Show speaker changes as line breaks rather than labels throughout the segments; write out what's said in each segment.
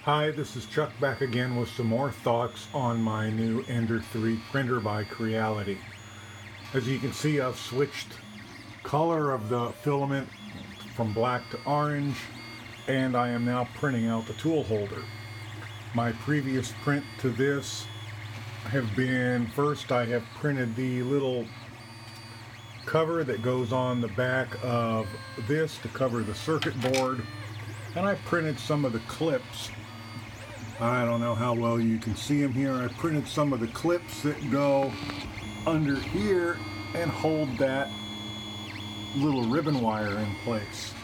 Hi, this is Chuck back again with some more thoughts on my new Ender 3 printer by Creality. As you can see, I've switched color of the filament from black to orange, and I am now printing out the tool holder. My previous print to this have been, first I have printed the little cover that goes on the back of this to cover the circuit board, and I printed some of the clips. I don't know how well you can see them here. I printed some of the clips that go under here and hold that little ribbon wire in place.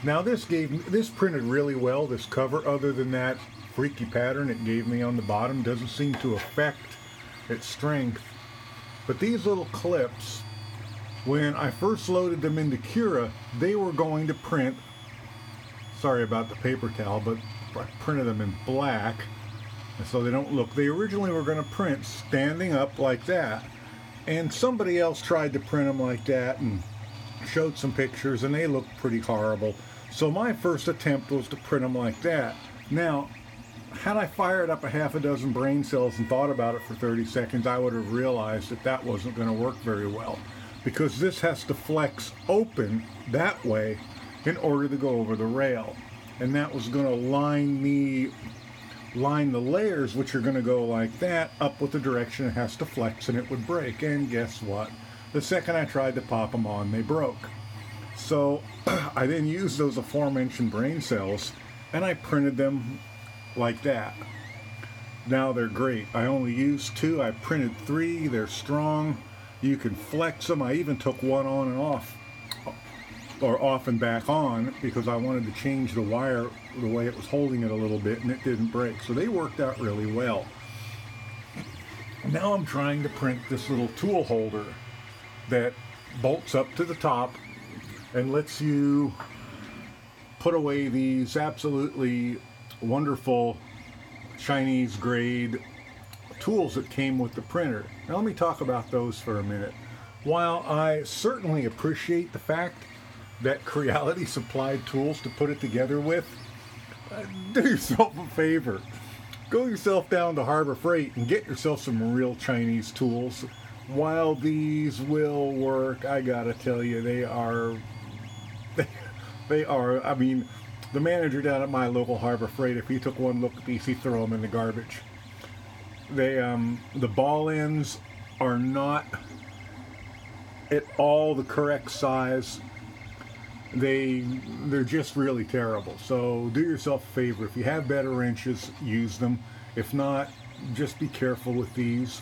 Now this printed really well, this cover, other than that freaky pattern it gave me on the bottom. Doesn't seem to affect its strength. But these little clips, when I first loaded them into Cura, they were going to print, sorry about the paper towel, but I printed them in black, and so they don't look, they originally were going to print standing up like that, and somebody else tried to print them like that and showed some pictures, and they looked pretty horrible. So my first attempt was to print them like that. Now, had I fired up a half a dozen brain cells and thought about it for 30 seconds, I would have realized that that wasn't going to work very well, because this has to flex open that way in order to go over the rail. And that was going to line the layers, which are going to go like that, up with the direction it has to flex, and it would break. And guess what? The second I tried to pop them on, they broke. So I then used those aforementioned brain cells, and I printed them like that. Now they're great. I only used 2. I printed 3. They're strong. You can flex them. I even took one on and off, or off and back on, because I wanted to change the wire, the way it was holding it a little bit, and it didn't break. So they worked out really well. Now I'm trying to print this little tool holder that bolts up to the top and lets you put away these absolutely wonderful Chinese grade tools that came with the printer. Now let me talk about those for a minute. While I certainly appreciate the fact that Creality supplied tools to put it together with, do yourself a favor. Go yourself down to Harbor Freight and get yourself some real Chinese tools. While these will work, I gotta tell you, they are, I mean, the manager down at my local Harbor Freight, if he took one look at these, he'd throw them in the garbage. The ball ends are not at all the correct size. They're just really terrible. So do yourself a favor. If you have better wrenches, use them. If not, just be careful with these.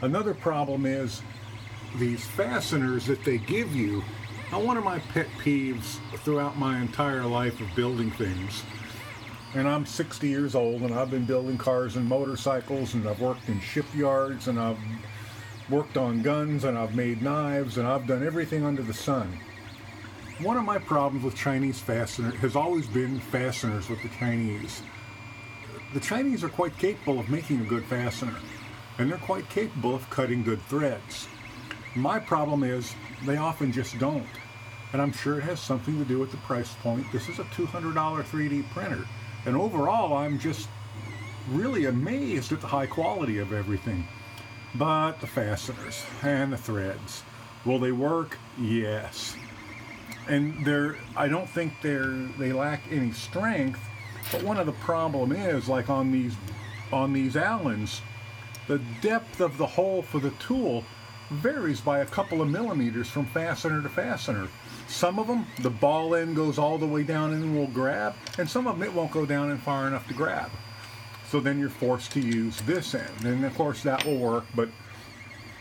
Another problem is these fasteners that they give you. Now, one of my pet peeves throughout my entire life of building things, and I'm 60 years old, and I've been building cars and motorcycles, and I've worked in shipyards, and I've worked on guns, and I've made knives, and I've done everything under the sun. One of my problems with Chinese fasteners has always been fasteners with the Chinese. The Chinese are quite capable of making a good fastener, and they're quite capable of cutting good threads. My problem is they often just don't, and I'm sure it has something to do with the price point. This is a $200 3D printer, and overall I'm just really amazed at the high quality of everything. But the fasteners and the threads, will they work? Yes. And I don't think they lack any strength, but one of the problem is, like on these Allens, the depth of the hole for the tool varies by a couple of millimeters from fastener to fastener. Some of them, the ball end goes all the way down and will grab, and some of them it won't go down in far enough to grab. So then you're forced to use this end, and of course that will work, but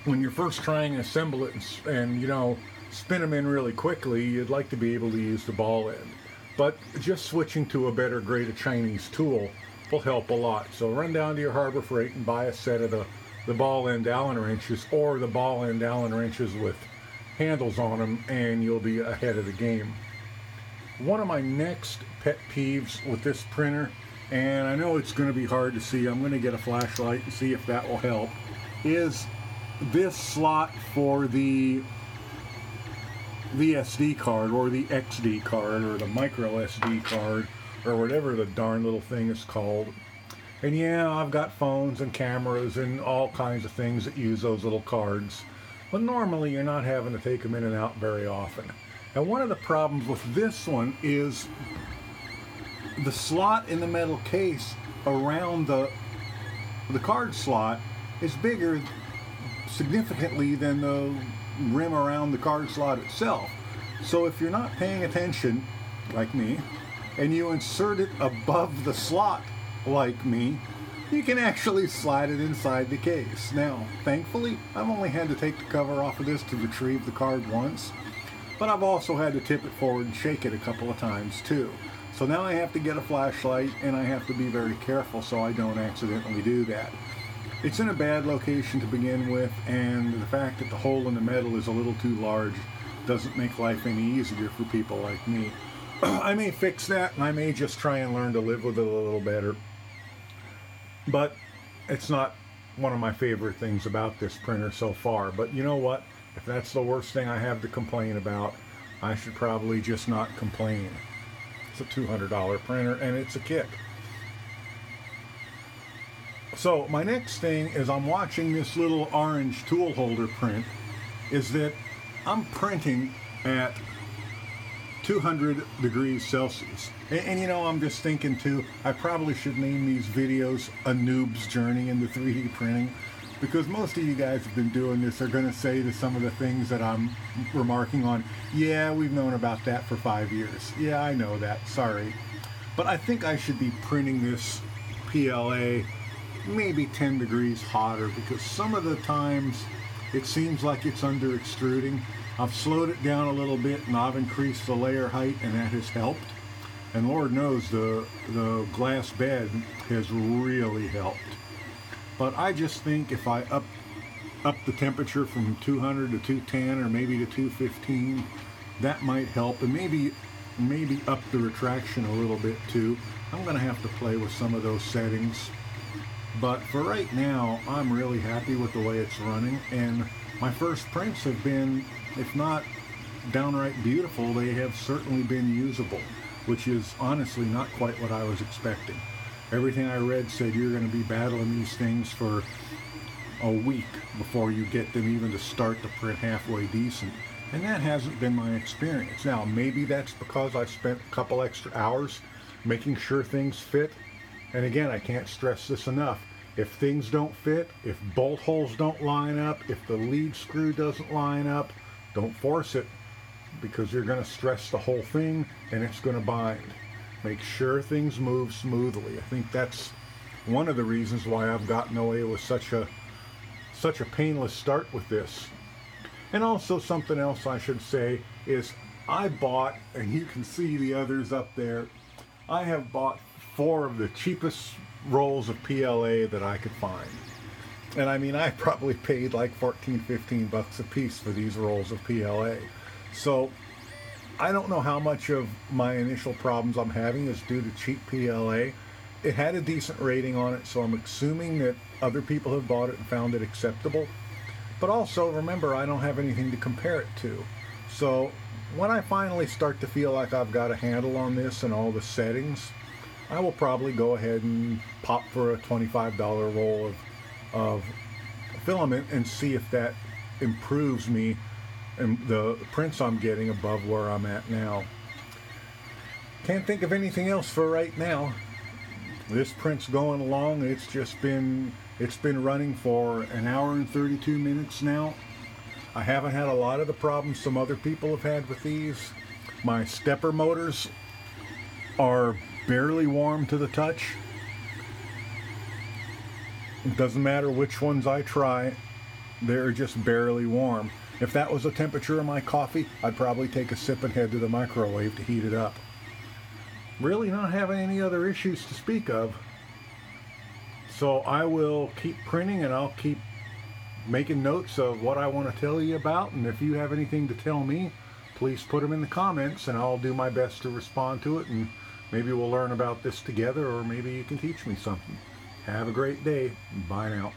when you're first trying to assemble it and you know, spin them in really quickly, you'd like to be able to use the ball end. But just switching to a better grade of Chinese tool will help a lot. So run down to your Harbor Freight and buy a set of the ball end Allen wrenches, or the ball end Allen wrenches with handles on them, and you'll be ahead of the game. One of my next pet peeves with this printer, and I know it's going to be hard to see, I'm going to get a flashlight and see if that will help, is this slot for the SD card, or the XD card, or the micro SD card, or whatever the darn little thing is called. And yeah, I've got phones and cameras and all kinds of things that use those little cards. But normally you're not having to take them in and out very often. And one of the problems with this one is the slot in the metal case around the card slot is bigger significantly than the rim around the card slot itself. So if you're not paying attention, like me, and you insert it above the slot, like me, you can actually slide it inside the case. Now, thankfully, I've only had to take the cover off of this to retrieve the card once, but I've also had to tip it forward and shake it a couple of times too. So now I have to get a flashlight, and I have to be very careful so I don't accidentally do that. It's in a bad location to begin with, and the fact that the hole in the metal is a little too large doesn't make life any easier for people like me. I may fix that, and I may just try and learn to live with it a little better. But it's not one of my favorite things about this printer so far. But you know what? If that's the worst thing I have to complain about, I should probably just not complain. It's a $200 printer, and it's a kit. So my next thing is I'm watching this little orange tool holder print, is that I'm printing at 200 degrees Celsius. And you know, I'm just thinking too, I probably should name these videos A Noob's Journey into 3D Printing, because most of you guys have been doing this are going to say to some of the things that I'm remarking on, yeah, we've known about that for 5 years. Yeah, I know that, sorry. But I think I should be printing this PLA maybe 10 degrees hotter, because some of the times it seems like it's under extruding. I've slowed it down a little bit, and I've increased the layer height, and that has helped. And Lord knows the glass bed has really helped. But I just think if I up the temperature from 200 to 210 or maybe to 215, that might help, and maybe up the retraction a little bit too. I'm going to have to play with some of those settings. But for right now, I'm really happy with the way it's running, and my first prints have been, if not downright beautiful, they have certainly been usable, which is honestly not quite what I was expecting. Everything I read said you're going to be battling these things for a week before you get them even to start to print halfway decent, and that hasn't been my experience. Now, maybe that's because I spent a couple extra hours making sure things fit. And again, I can't stress this enough. If things don't fit, if bolt holes don't line up, if the lead screw doesn't line up, don't force it, because you're going to stress the whole thing and it's going to bind. Make sure things move smoothly. I think that's one of the reasons why I've gotten away with such a painless start with this. And also something else I should say is I bought, and you can see the others up there, I have bought 4 of the cheapest rolls of PLA that I could find. And I mean, I probably paid like 14-15 bucks a piece for these rolls of PLA. So I don't know how much of my initial problems I'm having is due to cheap PLA. It had a decent rating on it, so I'm assuming that other people have bought it and found it acceptable. But also, remember, I don't have anything to compare it to. So when I finally start to feel like I've got a handle on this and all the settings, I will probably go ahead and pop for a $25 roll of filament and see if that improves me and the prints I'm getting above where I'm at now. Can't think of anything else for right now. This print's going along. It's been running for an hour and 32 minutes now. I haven't had a lot of the problems some other people have had with these. My stepper motors are barely warm to the touch. It doesn't matter which ones I try, they're just barely warm. If that was the temperature of my coffee, I'd probably take a sip and head to the microwave to heat it up. Really not having any other issues to speak of. So I will keep printing, and I'll keep making notes of what I want to tell you about, and if you have anything to tell me, please put them in the comments and I'll do my best to respond to it, and maybe we'll learn about this together, or maybe you can teach me something. Have a great day. Bye now.